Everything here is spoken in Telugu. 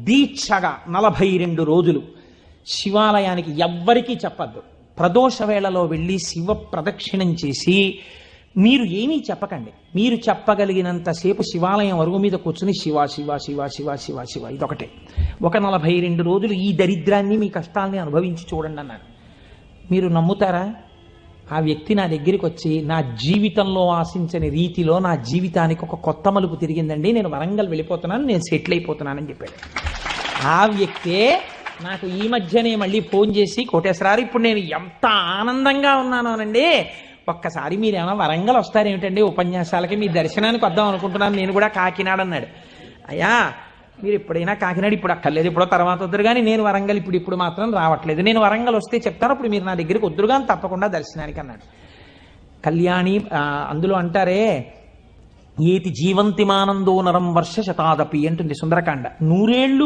దీక్షగా 42 రోజులు శివాలయానికి ఎవ్వరికీ చెప్పద్దు. ప్రదోష వేళలో వెళ్ళి శివ ప్రదక్షిణం చేసి మీరు ఏమీ చెప్పకండి. మీరు చెప్పగలిగినంతసేపు శివాలయం అరుగు మీద కూర్చుని శివ శివ శివ శివ శివ శివ ఇదొకటే. ఒక 42 రోజులు ఈ దరిద్రాన్ని మీ కష్టాల్ని అనుభవించి చూడండి అన్నాడు. మీరు నమ్ముతారా? ఆ వ్యక్తి నా దగ్గరికి వచ్చి నా జీవితంలో ఆశించని రీతిలో నా జీవితానికి ఒక కొత్త మలుపు తిరిగిందండి, నేను వరంగల్ వెళ్ళిపోతున్నాను, నేను సెటిల్ అయిపోతున్నానని చెప్పాడు. ఆ వ్యక్తే నాకు ఈ మధ్యనే మళ్ళీ ఫోన్ చేసి, కోటేశ్వరారు ఇప్పుడు నేను ఎంత ఆనందంగా ఉన్నానోనండి, ఒక్కసారి మీరేమన్నా వరంగల్ వస్తారేమిటండి ఉపన్యాసాలకి, మీ దర్శనానికి వద్దాం అనుకుంటున్నాను, నేను కూడా కాకినాడ అన్నాడు. అయ్యా మీరు ఎప్పుడైనా కాకినాడ ఇప్పుడు అక్కర్లేదు, ఇప్పుడు తర్వాత వద్దురు కానీ నేను వరంగల్ ఇప్పుడు మాత్రం రావట్లేదు, నేను వరంగల్ వస్తే చెప్తాను, అప్పుడు మీరు నా దగ్గరికి వద్దురు కానీ తప్పకుండా దర్శనానికి అన్నాడు. కళ్యాణి అందులో అంటారే, ఏతి జీవంతిమానందో నరం వర్ష శతాదపి అంటుంది సుందరకాండ. 100 ఏళ్ళు